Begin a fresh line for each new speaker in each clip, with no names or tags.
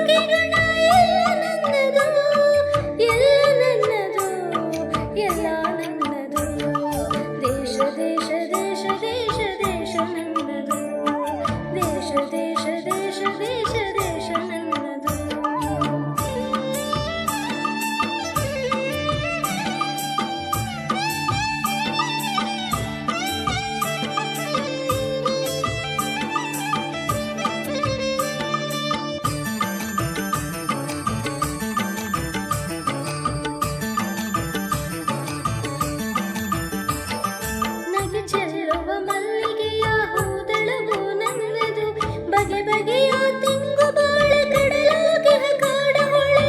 ಚುಕ್ಕಿಗಣ ಎಲ್ಲ ನನ್ನದು, ಎಲ್ಲ ನನ್ನದು, ಎಲ್ಲ ನನ್ನದು. ದೇಶ ದೇಶ ದೇಶ ದೇಶ ದೇಶ ನನ್ನದು, ದೇಶ ದೇಶ ದೇಶ ದೇಶ ದೇಶ ನನ್ನದು. ನಗೆ ಚೆಲ್ಲುವ ಮಲ್ಲಿಗೆಯ ಹೂದಳವು ನನ್ನದು, ಬಗೆ ಬಗೆಯ ತೆಂಗು ಬಾಳ ಕಡಲಾಗಿಹ ಕಾಡಹೊಳೆ.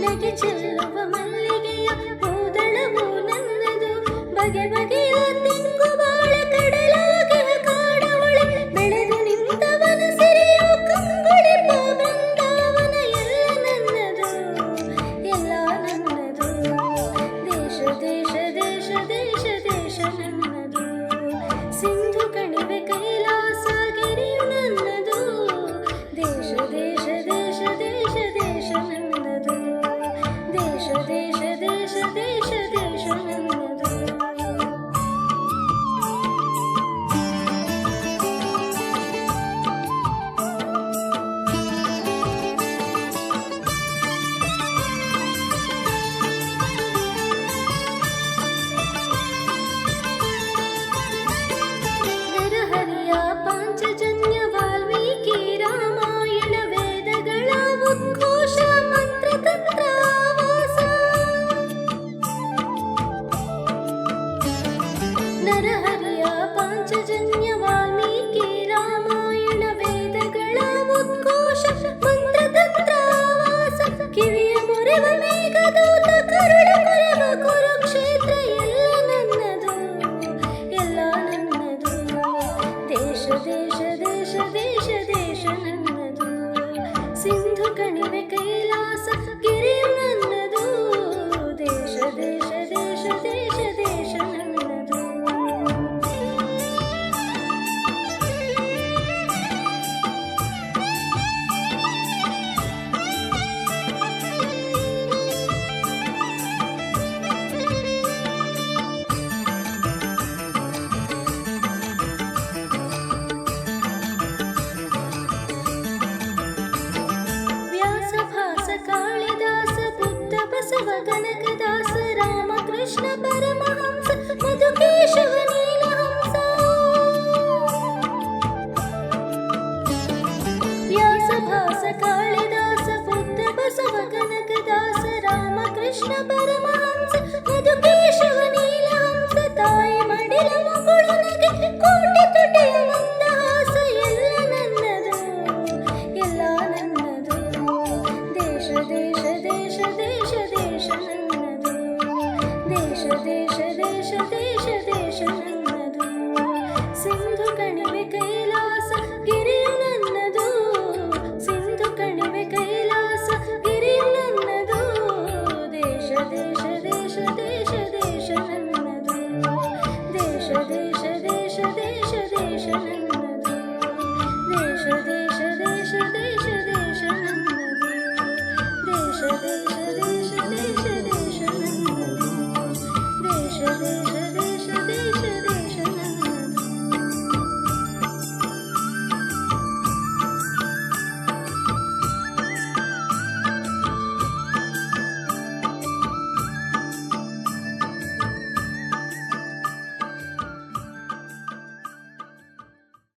ನಗೆ ಚೆಲ್ಲುವ ಮಲ್ಲಿಗೆಯ ಹೂದಳವು ನನ್ನದು, ಬಗೆ ಬಗೆಯ ತೆಂಗು ಬಾಳ ಕಡಲಾಗಿಹ ಕಾಡಹೊಳೆ. ಬೆಳೆದು ನಿಂತವನ ಸಿರಿಯು ಕಂಗೊಳಿಪ ಬೃಂದಾವನ, ಎಲ್ಲ ನನ್ನದು, ಎಲ್ಲ ನನ್ನದು. ದೇಶ ದೇಶ ದೇಶ ದೇಶ ದೇಶ ನನ್ನದು. ಸಿಂಧು ಕಣಿವೆ ಕೈಲಾಸ ಗಿರಿಯು ನನ್ನದು, ದೇಶ ದೇಶ ದೇಶ ದೇಶ ದೇಶ ನನ್ನದು, ದೇಶ ದೇಶ ದೇಶ ದೇಶ ದೇಶ ನನ್ನದು. ನರಹರಿಯ ಪಾಂಚಜನ್ಯ ವಾಲ್ಮೀಕಿ ರಾಮಾಯಣ ವೇದಗಳ ಉದ್ಘೋಷ ಮಂತ್ರತಂತ್ರ ಆವಾಸ. ನರಹರಿಯ ಪಾಂಚಜನ್ಯ ವಾಲ್ಮೀಕಿ ರಾಮಾಯಣ ವೇದಗಳ ಉದ್ಘೋಷ ಮಂತ್ರತಂತ್ರ ಆವಾಸ. ಕಿವಿಯ ಮೊರೆವ ಮೇಘದೂತ ಕರುಳ ಕೊರೆವ ಕುರುಕ್ಷೇತ್ರ, ಎಲ್ಲ ನನ್ನದು, ಎಲ್ಲ ನನ್ನದು. ದೇಶ ದೇಶ ದೇಶ ದೇಶ ದೇಶ ನನ್ನದು. ಸಿಂಧು ಕಣಿವೆ ಕೈಲಾಸ ಗಿರಿಯು ನನ್ನದು, ದೇಶ ದೇಶ ದೇಶ ದೇಶ ದೇಶ ನನ್ನದು. ವ್ಯಾಸ ಭಾಸ ಕಾಳಿದಾಸ ಬುದ್ಧ ಬಸವ ಕನಕದಾಸ ರಾಮಕೃಷ್ಣ ಪರಮಹಂಸ ಮಧುಕೇಶವ ನೀಲಹಂಸ. ವ್ಯಾಸ ಭಾಸ ಕಾಳಿದಾಸ ಬುದ್ಧ ಬಸವ ಕನಕದಾಸ ರಾಮಕೃಷ್ಣ ಪರಮಹಂಸ ಮಧುಕೇಶವ